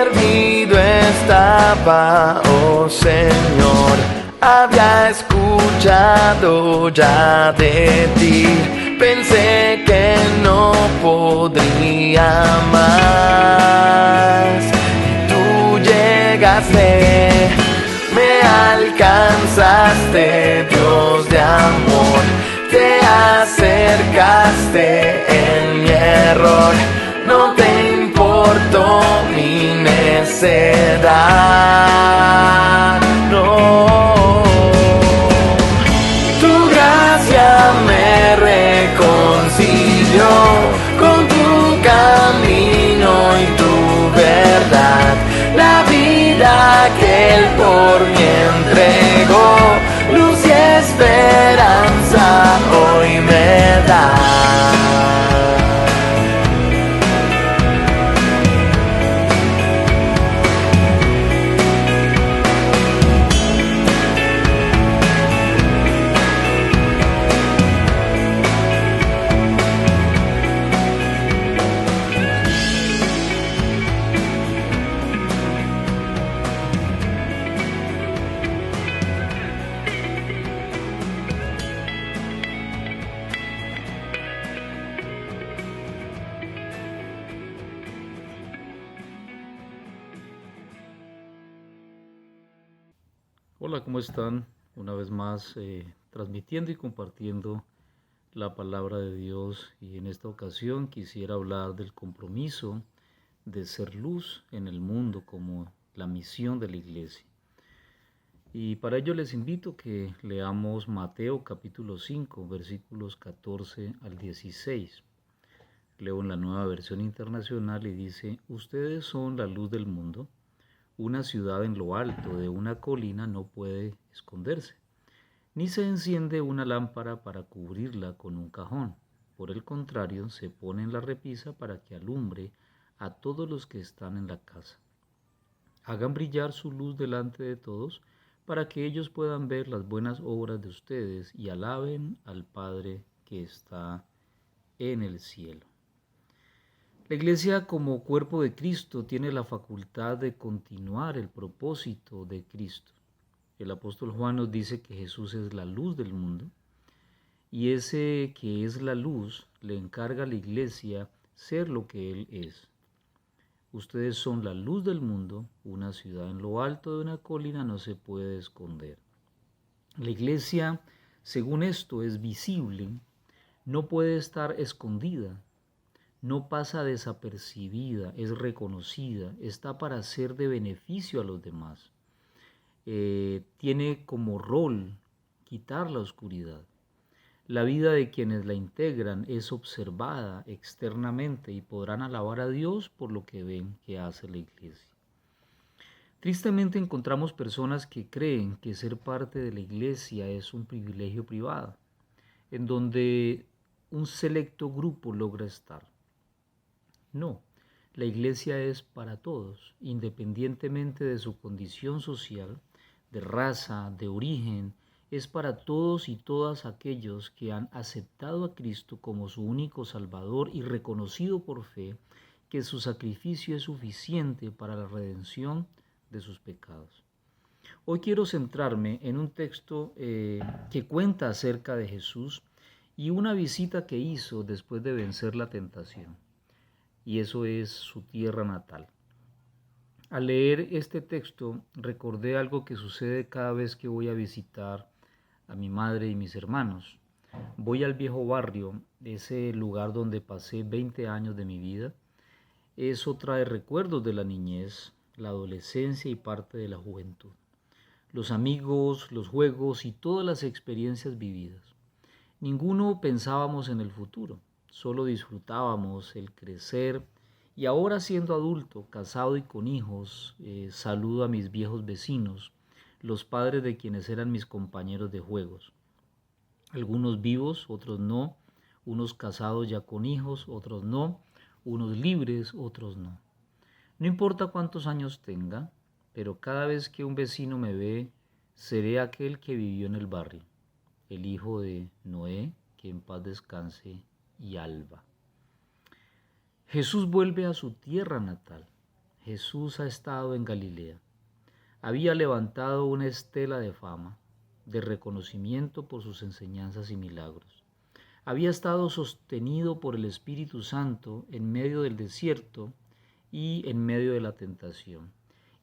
perdido estaba, oh Señor, había escuchado ya de ti, pensé que no podría más, y tú llegaste, me alcanzaste, Dios de amor, te acercaste en mi error, no te importó mi necedad, no. Tu gracia me reconcilió con tu camino y tu verdad, la vida que Él por mí entregó, luz y esperanza hoy me da. Hola, ¿cómo están? Una vez más transmitiendo y compartiendo la palabra de Dios, y en esta ocasión quisiera hablar del compromiso de ser luz en el mundo como la misión de la iglesia. Y para ello les invito a que leamos Mateo capítulo 5 versículos 14 al 16. Leo en la Nueva Versión Internacional y dice: ustedes son la luz del mundo. Una ciudad en lo alto de una colina no puede esconderse, ni se enciende una lámpara para cubrirla con un cajón. Por el contrario, se pone en la repisa para que alumbre a todos los que están en la casa. Hagan brillar su luz delante de todos, para que ellos puedan ver las buenas obras de ustedes y alaben al Padre que está en el cielo. La Iglesia como cuerpo de Cristo tiene la facultad de continuar el propósito de Cristo. El apóstol Juan nos dice que Jesús es la luz del mundo, y ese que es la luz le encarga a la Iglesia ser lo que Él es. Ustedes son la luz del mundo, una ciudad en lo alto de una colina no se puede esconder. La Iglesia, según esto, es visible, no puede estar escondida. No pasa desapercibida, es reconocida, está para ser de beneficio a los demás. Tiene como rol quitar la oscuridad. La vida de quienes la integran es observada externamente y podrán alabar a Dios por lo que ven que hace la iglesia. Tristemente encontramos personas que creen que ser parte de la iglesia es un privilegio privado, en donde un selecto grupo logra estar. No, la iglesia es para todos, independientemente de su condición social, de raza, de origen, es para todos y todas aquellos que han aceptado a Cristo como su único Salvador y reconocido por fe que su sacrificio es suficiente para la redención de sus pecados. Hoy quiero centrarme en un texto que cuenta acerca de Jesús y una visita que hizo después de vencer la tentación. Y eso es su tierra natal. Al leer este texto recordé algo que sucede cada vez que voy a visitar a mi madre y mis hermanos. Voy al viejo barrio, ese lugar donde pasé 20 años de mi vida. Eso trae recuerdos de la niñez, la adolescencia y parte de la juventud. Los amigos, los juegos y todas las experiencias vividas. Ninguno pensábamos en el futuro. Solo disfrutábamos el crecer, y ahora siendo adulto, casado y con hijos, saludo a mis viejos vecinos, los padres de quienes eran mis compañeros de juegos. Algunos vivos, otros no, unos casados ya con hijos, otros no, unos libres, otros no. No importa cuántos años tenga, pero cada vez que un vecino me ve, seré aquel que vivió en el barrio, el hijo de Noé, que en paz descanse, y Alba. Jesús vuelve a su tierra natal. Jesús ha estado en Galilea. Había levantado una estela de fama, de reconocimiento por sus enseñanzas y milagros. Había estado sostenido por el Espíritu Santo en medio del desierto y en medio de la tentación,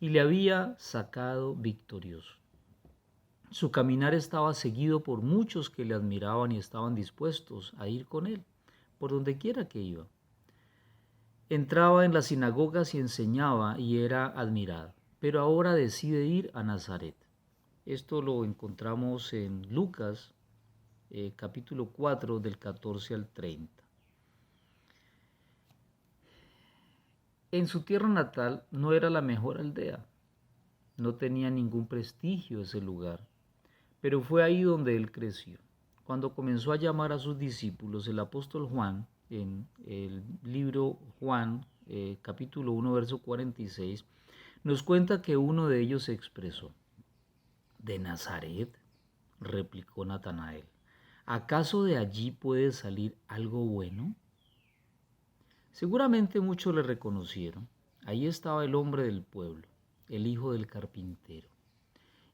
y le había sacado victorioso. Su caminar estaba seguido por muchos que le admiraban y estaban dispuestos a ir con él, por donde quiera que iba. Entraba en las sinagogas y enseñaba y era admirado, pero ahora decide ir a Nazaret. Esto lo encontramos en Lucas capítulo 4 del 14 al 30. En su tierra natal no era la mejor aldea, no tenía ningún prestigio ese lugar, pero fue ahí donde él creció. Cuando comenzó a llamar a sus discípulos, el apóstol Juan, en el libro Juan, capítulo 1, verso 46, nos cuenta que uno de ellos se expresó: ¿De Nazaret?, replicó Natanael. ¿Acaso de allí puede salir algo bueno? Seguramente muchos le reconocieron. Ahí estaba el hombre del pueblo, el hijo del carpintero.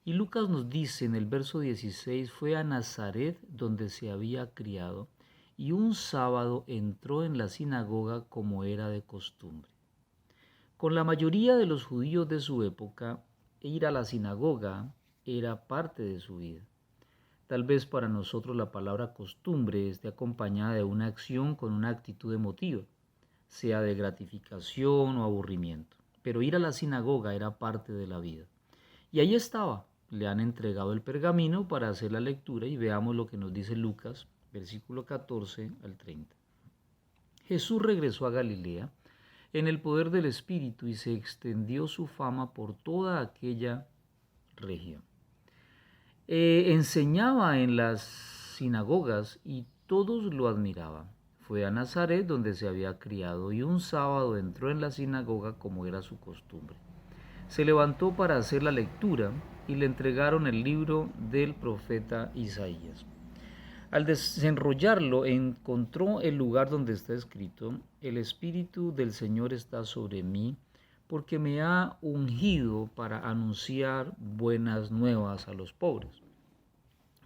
Y Lucas nos dice en el verso 16, fue a Nazaret donde se había criado, y un sábado entró en la sinagoga como era de costumbre. Con la mayoría de los judíos de su época, ir a la sinagoga era parte de su vida. Tal vez para nosotros la palabra costumbre esté acompañada de una acción con una actitud emotiva, sea de gratificación o aburrimiento. Pero ir a la sinagoga era parte de la vida. Y ahí estaba, le han entregado el pergamino para hacer la lectura y veamos lo que nos dice Lucas, versículo 14 al 30. Jesús regresó a Galilea en el poder del Espíritu y se extendió su fama por toda aquella región. Enseñaba en las sinagogas y todos lo admiraban. Fue a Nazaret donde se había criado y un sábado entró en la sinagoga como era su costumbre. Se levantó para hacer la lectura y le entregaron el libro del profeta Isaías. Al desenrollarlo encontró el lugar donde está escrito: el Espíritu del Señor está sobre mí, porque me ha ungido para anunciar buenas nuevas a los pobres.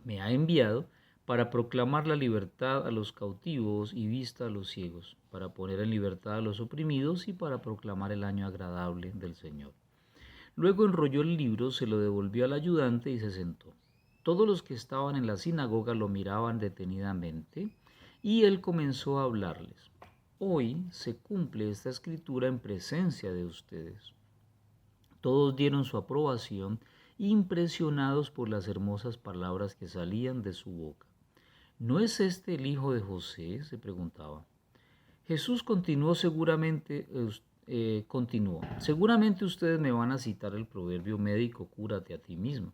Me ha enviado para proclamar la libertad a los cautivos y vista a los ciegos, para poner en libertad a los oprimidos y para proclamar el año agradable del Señor. Luego enrolló el libro, se lo devolvió al ayudante y se sentó. Todos los que estaban en la sinagoga lo miraban detenidamente y él comenzó a hablarles. Hoy se cumple esta escritura en presencia de ustedes. Todos dieron su aprobación, impresionados por las hermosas palabras que salían de su boca. ¿No es este el hijo de José?, se preguntaba. Jesús continuó: seguramente ustedes me van a citar el proverbio médico: cúrate a ti mismo.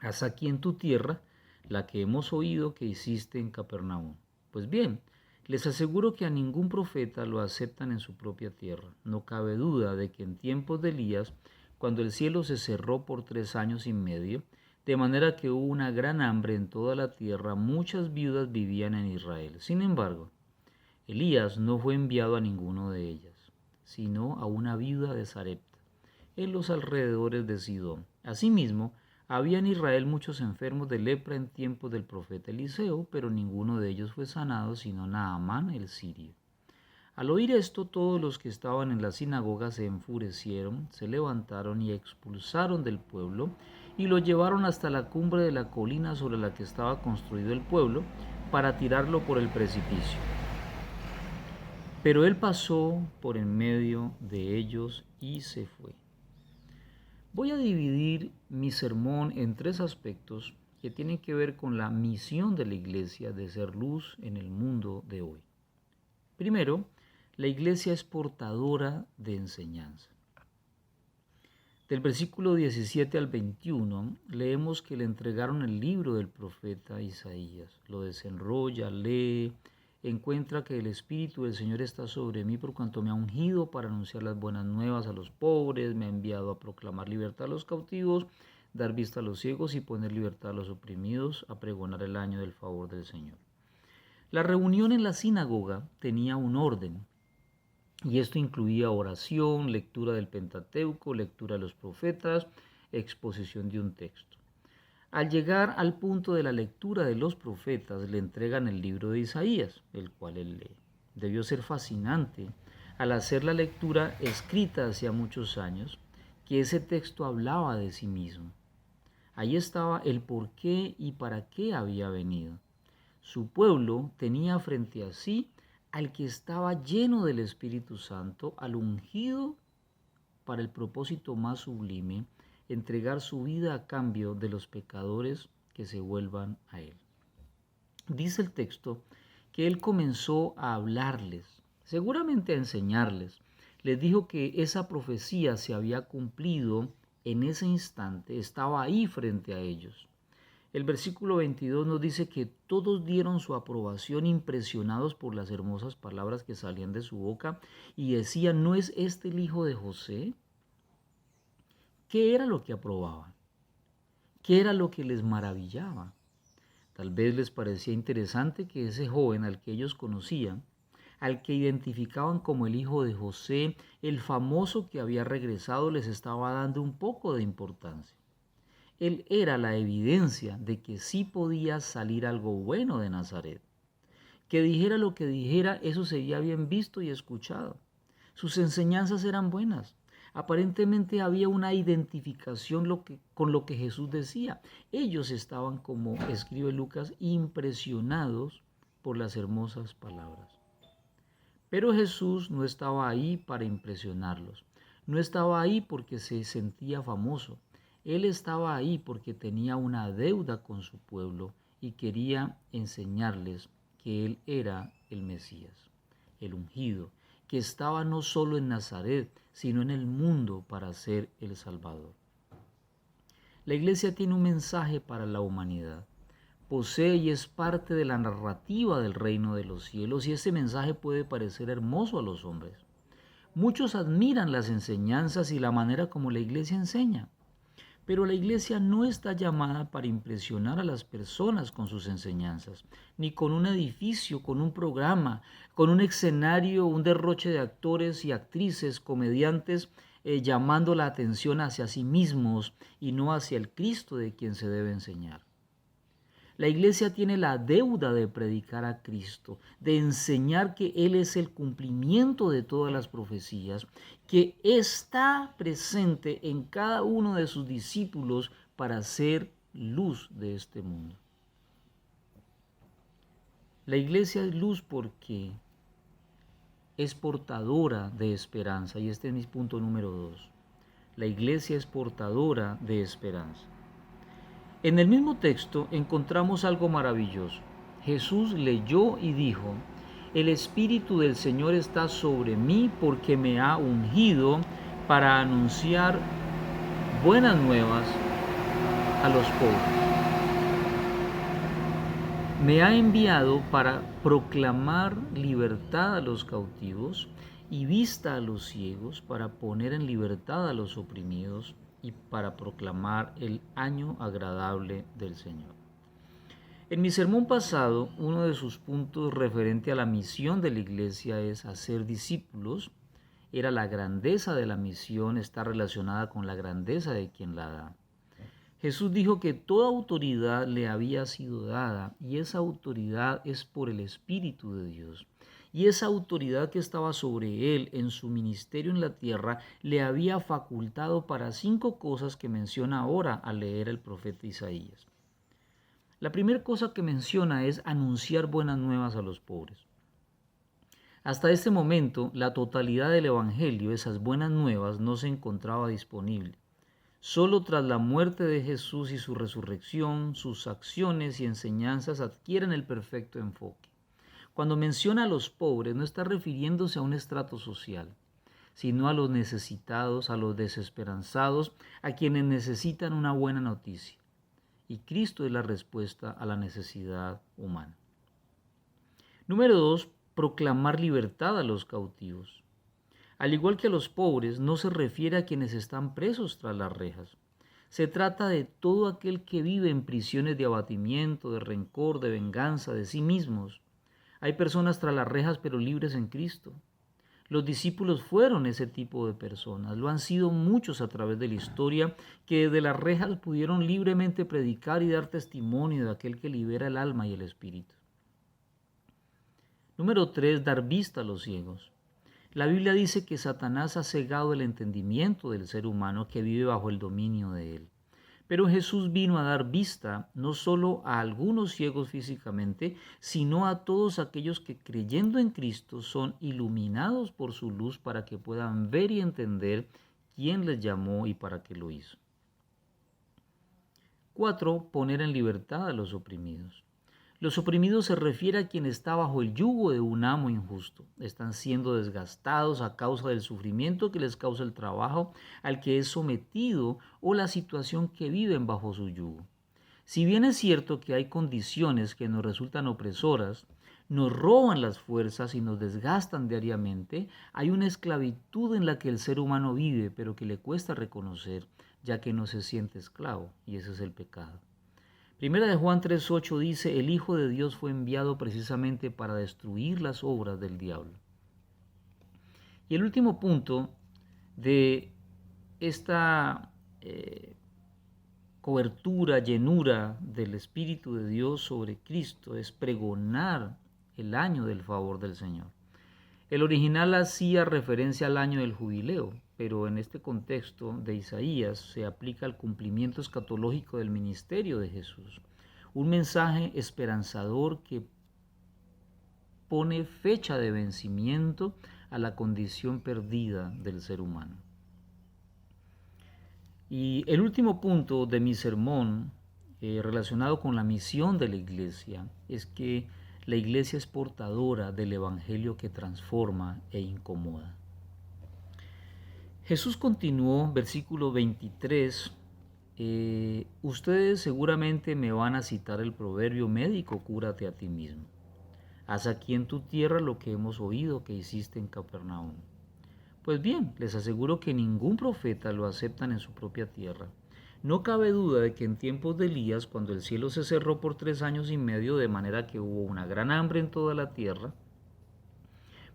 Haz aquí en tu tierra la que hemos oído que hiciste en Capernaum. Pues bien, les aseguro que a ningún profeta lo aceptan en su propia tierra. No cabe duda de que en tiempos de Elías, cuando el cielo se cerró por 3 años y medio, de manera que hubo una gran hambre en toda la tierra, muchas viudas vivían en Israel. Sin embargo, Elías no fue enviado a ninguno de ellas, sino a una viuda de Sarepta, en los alrededores de Sidón. Asimismo, había en Israel muchos enfermos de lepra en tiempos del profeta Eliseo, pero ninguno de ellos fue sanado, sino Naamán el sirio. Al oír esto, todos los que estaban en la sinagoga se enfurecieron, se levantaron y expulsaron del pueblo, y lo llevaron hasta la cumbre de la colina sobre la que estaba construido el pueblo, para tirarlo por el precipicio. Pero él pasó por en medio de ellos y se fue. Voy a dividir mi sermón en 3 aspectos que tienen que ver con la misión de la iglesia de ser luz en el mundo de hoy. Primero, la iglesia es portadora de enseñanza. Del versículo 17 al 21 leemos que le entregaron el libro del profeta Isaías. Lo desenrolla, lee, encuentra que el Espíritu del Señor está sobre mí por cuanto me ha ungido para anunciar las buenas nuevas a los pobres, me ha enviado a proclamar libertad a los cautivos, dar vista a los ciegos y poner libertad a los oprimidos, a pregonar el año del favor del Señor. La reunión en la sinagoga tenía un orden. y esto incluía oración, lectura del Pentateuco, lectura de los profetas, exposición de un texto. Al llegar al punto de la lectura de los profetas, le entregan el libro de Isaías, el cual él lee. Debió ser fascinante al hacer la lectura escrita hacía muchos años, que ese texto hablaba de sí mismo. Ahí estaba el por qué y para qué había venido. Su pueblo tenía frente a sí al que estaba lleno del Espíritu Santo, al ungido para el propósito más sublime, entregar su vida a cambio de los pecadores que se vuelvan a Él. Dice el texto que Él comenzó a hablarles, seguramente a enseñarles. Les dijo que esa profecía se había cumplido en ese instante, estaba ahí frente a ellos. El versículo 22 nos dice que todos dieron su aprobación impresionados por las hermosas palabras que salían de su boca y decían, ¿no es este el hijo de José? ¿Qué era lo que aprobaban? ¿Qué era lo que les maravillaba? Tal vez les parecía interesante que ese joven al que ellos conocían, al que identificaban como el hijo de José, el famoso que había regresado, les estaba dando un poco de importancia. Él era la evidencia de que sí podía salir algo bueno de Nazaret. Que dijera lo que dijera, eso sería bien visto y escuchado. Sus enseñanzas eran buenas. Aparentemente había una identificación con lo que Jesús decía. Ellos estaban, como escribe Lucas, impresionados por las hermosas palabras. Pero Jesús no estaba ahí para impresionarlos. No estaba ahí porque se sentía famoso. Él estaba ahí porque tenía una deuda con su pueblo y quería enseñarles que Él era el Mesías, el ungido, que estaba no solo en Nazaret, sino en el mundo para ser el Salvador. La iglesia tiene un mensaje para la humanidad. Posee y es parte de la narrativa del reino de los cielos y ese mensaje puede parecer hermoso a los hombres. Muchos admiran las enseñanzas y la manera como la iglesia enseña, pero la iglesia no está llamada para impresionar a las personas con sus enseñanzas, ni con un edificio, con un programa, con un escenario, un derroche de actores y actrices, comediantes, llamando la atención hacia sí mismos y no hacia el Cristo de quien se debe enseñar. La iglesia tiene la deuda de predicar a Cristo, de enseñar que Él es el cumplimiento de todas las profecías, que está presente en cada uno de sus discípulos para ser luz de este mundo. La iglesia es luz porque es portadora de esperanza, y este es mi punto número 2. La iglesia es portadora de esperanza. En el mismo texto encontramos algo maravilloso. Jesús leyó y dijo, el Espíritu del Señor está sobre mí porque me ha ungido para anunciar buenas nuevas a los pobres. Me ha enviado para proclamar libertad a los cautivos y vista a los ciegos, para poner en libertad a los oprimidos y para proclamar el año agradable del Señor. En mi sermón pasado, uno de sus puntos referente a la misión de la iglesia es hacer discípulos. Era la grandeza de la misión, está relacionada con la grandeza de quien la da. Jesús dijo que toda autoridad le había sido dada y esa autoridad es por el Espíritu de Dios. Y esa autoridad que estaba sobre él en su ministerio en la tierra le había facultado para 5 cosas que menciona ahora al leer el profeta Isaías. La primera cosa que menciona es anunciar buenas nuevas a los pobres. Hasta este momento, la totalidad del Evangelio, esas buenas nuevas, no se encontraba disponible. Solo tras la muerte de Jesús y su resurrección, sus acciones y enseñanzas adquieren el perfecto enfoque. Cuando menciona a los pobres, no está refiriéndose a un estrato social, sino a los necesitados, a los desesperanzados, a quienes necesitan una buena noticia. Y Cristo es la respuesta a la necesidad humana. Número 2, proclamar libertad a los cautivos. Al igual que a los pobres, no se refiere a quienes están presos tras las rejas. Se trata de todo aquel que vive en prisiones de abatimiento, de rencor, de venganza, de sí mismos. Hay personas tras las rejas pero libres en Cristo. Los discípulos fueron ese tipo de personas. Lo han sido muchos a través de la historia que desde las rejas pudieron libremente predicar y dar testimonio de aquel que libera el alma y el espíritu. Número 3, dar vista a los ciegos. La Biblia dice que Satanás ha cegado el entendimiento del ser humano que vive bajo el dominio de él. Pero Jesús vino a dar vista no solo a algunos ciegos físicamente, sino a todos aquellos que creyendo en Cristo son iluminados por su luz para que puedan ver y entender quién les llamó y para qué lo hizo. 4. Poner en libertad a los oprimidos. Los oprimidos se refiere a quien está bajo el yugo de un amo injusto. Están siendo desgastados a causa del sufrimiento que les causa el trabajo al que es sometido o la situación que viven bajo su yugo. Si bien es cierto que hay condiciones que nos resultan opresoras, nos roban las fuerzas y nos desgastan diariamente, hay una esclavitud en la que el ser humano vive, pero que le cuesta reconocer, ya que no se siente esclavo, y ese es el pecado. Primera de Juan 3:8 dice, el Hijo de Dios fue enviado precisamente para destruir las obras del diablo. Y el último punto de esta cobertura, llenura del Espíritu de Dios sobre Cristo es pregonar el año del favor del Señor. El original hacía referencia al año del jubileo, pero en este contexto de Isaías se aplica al cumplimiento escatológico del ministerio de Jesús. Un mensaje esperanzador que pone fecha de vencimiento a la condición perdida del ser humano. Y el último punto de mi sermón relacionado con la misión de la iglesia es que la iglesia es portadora del evangelio que transforma e incomoda. Jesús continuó, versículo 23, ustedes seguramente me van a citar el proverbio médico, cúrate a ti mismo. Haz aquí en tu tierra lo que hemos oído que hiciste en Capernaum. Pues bien, les aseguro que ningún profeta lo aceptan en su propia tierra. No cabe duda de que en tiempos de Elías, cuando el cielo se cerró por 3 años y medio, de manera que hubo una gran hambre en toda la tierra,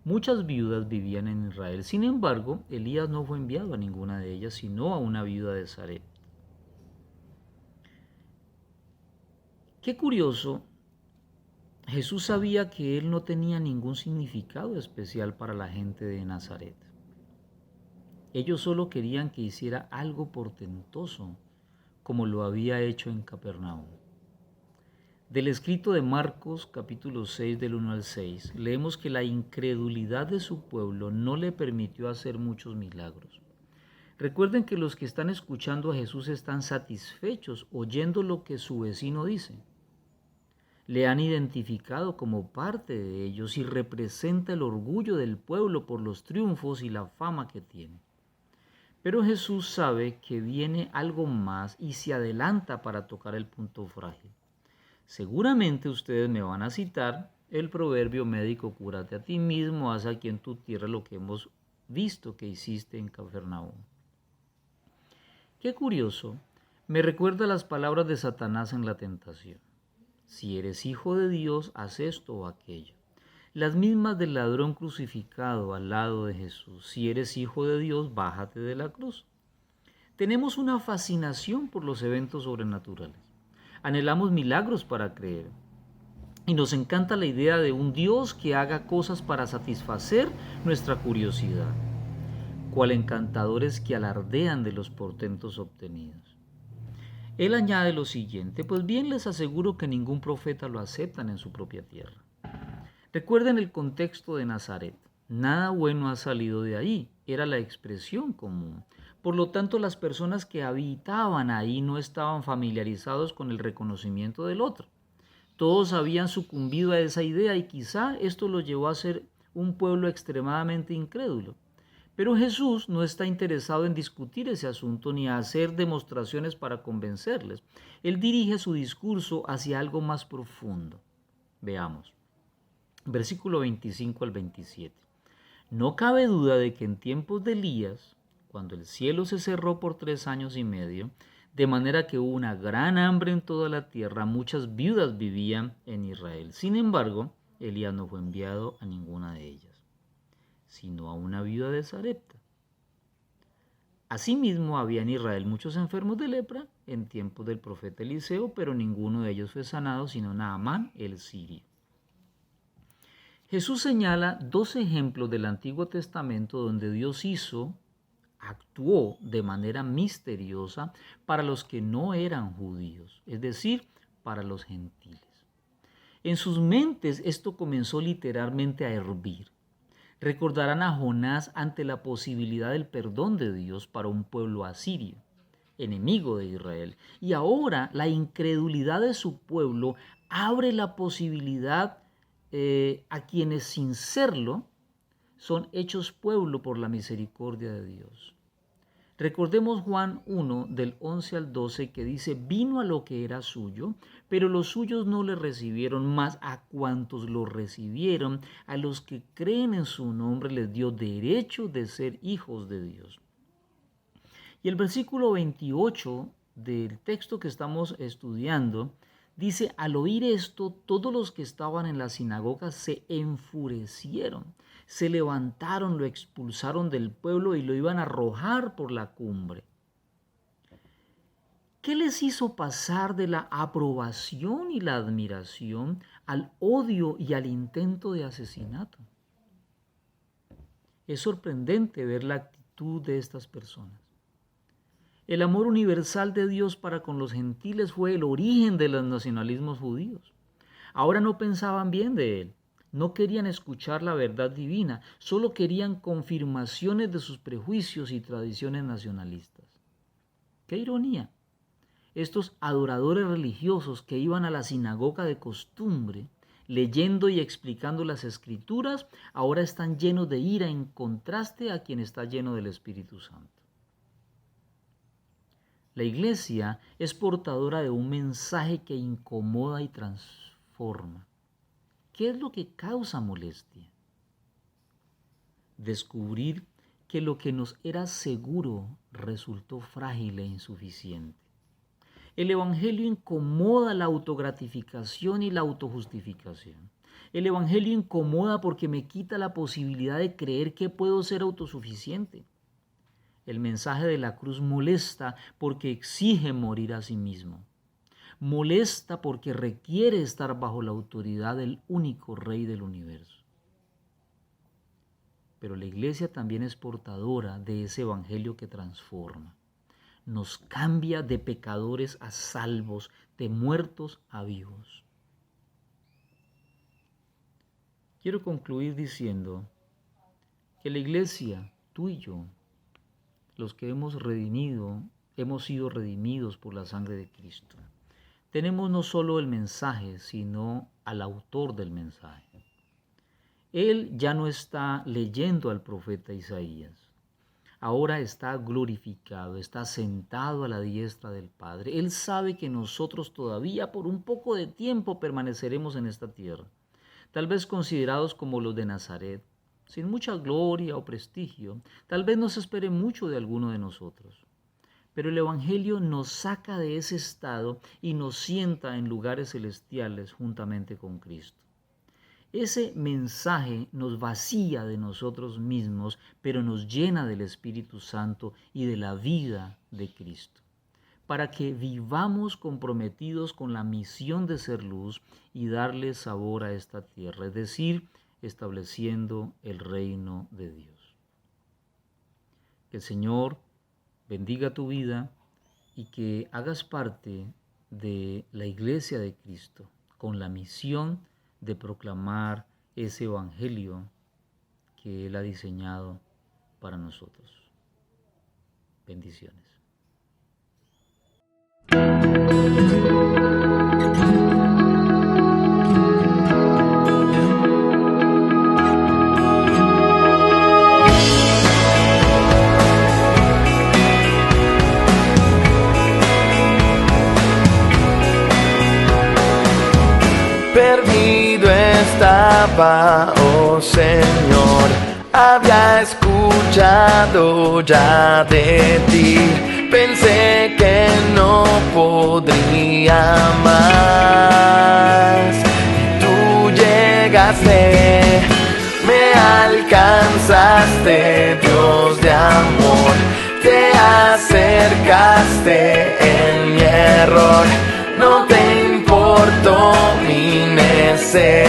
muchas viudas vivían en Israel. Sin embargo, Elías no fue enviado a ninguna de ellas, sino a una viuda de Zaret. Qué curioso, Jesús sabía que él no tenía ningún significado especial para la gente de Nazaret. Ellos solo querían que hiciera algo portentoso, como lo había hecho en Capernaum. Del escrito de Marcos, capítulo 6, del 1 al 6, leemos que la incredulidad de su pueblo no le permitió hacer muchos milagros. Recuerden que los que están escuchando a Jesús están satisfechos oyendo lo que su vecino dice. Le han identificado como parte de ellos y representa el orgullo del pueblo por los triunfos y la fama que tiene. Pero Jesús sabe que viene algo más y se adelanta para tocar el punto frágil. Seguramente ustedes me van a citar el proverbio médico, cúrate a ti mismo, haz aquí en tu tierra lo que hemos visto que hiciste en Capernaum. Qué curioso, me recuerda las palabras de Satanás en la tentación. Si eres hijo de Dios, haz esto o aquello. Las mismas del ladrón crucificado al lado de Jesús. Si eres hijo de Dios, bájate de la cruz. Tenemos una fascinación por los eventos sobrenaturales. Anhelamos milagros para creer. Y nos encanta la idea de un Dios que haga cosas para satisfacer nuestra curiosidad. Cual encantadores que alardean de los portentos obtenidos. Él añade lo siguiente, pues bien les aseguro que ningún profeta lo aceptan en su propia tierra. Recuerden el contexto de Nazaret. Nada bueno ha salido de ahí, era la expresión común. Por lo tanto, las personas que habitaban ahí no estaban familiarizados con el reconocimiento del otro. Todos habían sucumbido a esa idea y quizá esto los llevó a ser un pueblo extremadamente incrédulo. Pero Jesús no está interesado en discutir ese asunto ni a hacer demostraciones para convencerles. Él dirige su discurso hacia algo más profundo. Veamos. Versículo 25 al 27. No cabe duda de que en tiempos de Elías, cuando el cielo se cerró por 3 años y medio, de manera que hubo una gran hambre en toda la tierra, muchas viudas vivían en Israel. Sin embargo, Elías no fue enviado a ninguna de ellas. sino a una viuda de Sarepta. Asimismo, había en Israel muchos enfermos de lepra en tiempos del profeta Eliseo, pero ninguno de ellos fue sanado, sino Naamán el sirio. Jesús señala 2 ejemplos del Antiguo Testamento donde Dios actuó de manera misteriosa para los que no eran judíos, es decir, para los gentiles. En sus mentes esto comenzó literalmente a hervir. Recordarán a Jonás ante la posibilidad del perdón de Dios para un pueblo asirio, enemigo de Israel. Y ahora la incredulidad de su pueblo abre la posibilidad a quienes sin serlo son hechos pueblo por la misericordia de Dios. Recordemos Juan 1 del 11 al 12 que dice: vino a lo que era suyo, pero los suyos no le recibieron, mas a cuantos lo recibieron, a los que creen en su nombre les dio derecho de ser hijos de Dios. Y el versículo 28 del texto que estamos estudiando dice: al oír esto, todos los que estaban en la sinagoga se enfurecieron, se levantaron, lo expulsaron del pueblo y lo iban a arrojar por la cumbre. ¿Qué les hizo pasar de la aprobación y la admiración al odio y al intento de asesinato? Es sorprendente ver la actitud de estas personas. El amor universal de Dios para con los gentiles fue el origen de los nacionalismos judíos. Ahora no pensaban bien de Él, no querían escuchar la verdad divina, solo querían confirmaciones de sus prejuicios y tradiciones nacionalistas. ¡Qué ironía! Estos adoradores religiosos que iban a la sinagoga de costumbre, leyendo y explicando las Escrituras, ahora están llenos de ira en contraste a quien está lleno del Espíritu Santo. La Iglesia es portadora de un mensaje que incomoda y transforma. ¿Qué es lo que causa molestia? Descubrir que lo que nos era seguro resultó frágil e insuficiente. El Evangelio incomoda la autogratificación y la autojustificación. El Evangelio incomoda porque me quita la posibilidad de creer que puedo ser autosuficiente. El mensaje de la cruz molesta porque exige morir a sí mismo. Molesta porque requiere estar bajo la autoridad del único Rey del universo. Pero la Iglesia también es portadora de ese Evangelio que transforma. Nos cambia de pecadores a salvos, de muertos a vivos. Quiero concluir diciendo que la Iglesia, tú y yo, los que hemos sido redimidos por la sangre de Cristo, tenemos no solo el mensaje, sino al autor del mensaje. Él ya no está leyendo al profeta Isaías. Ahora está glorificado, está sentado a la diestra del Padre. Él sabe que nosotros todavía por un poco de tiempo permaneceremos en esta tierra, tal vez considerados como los de Nazaret, sin mucha gloria o prestigio. Tal vez no se espere mucho de alguno de nosotros. Pero el Evangelio nos saca de ese estado y nos sienta en lugares celestiales juntamente con Cristo. Ese mensaje nos vacía de nosotros mismos, pero nos llena del Espíritu Santo y de la vida de Cristo, para que vivamos comprometidos con la misión de ser luz y darle sabor a esta tierra, es decir, estableciendo el reino de Dios. Que el Señor bendiga tu vida y que hagas parte de la Iglesia de Cristo con la misión de proclamar ese Evangelio que Él ha diseñado para nosotros. Bendiciones. Perdido estaba, oh Señor, había escuchado ya de ti, pensé que no podría más, y tú llegaste, me alcanzaste. alcanzaste, Dios de amor, te acercaste en mi error, no te importó mi necedad.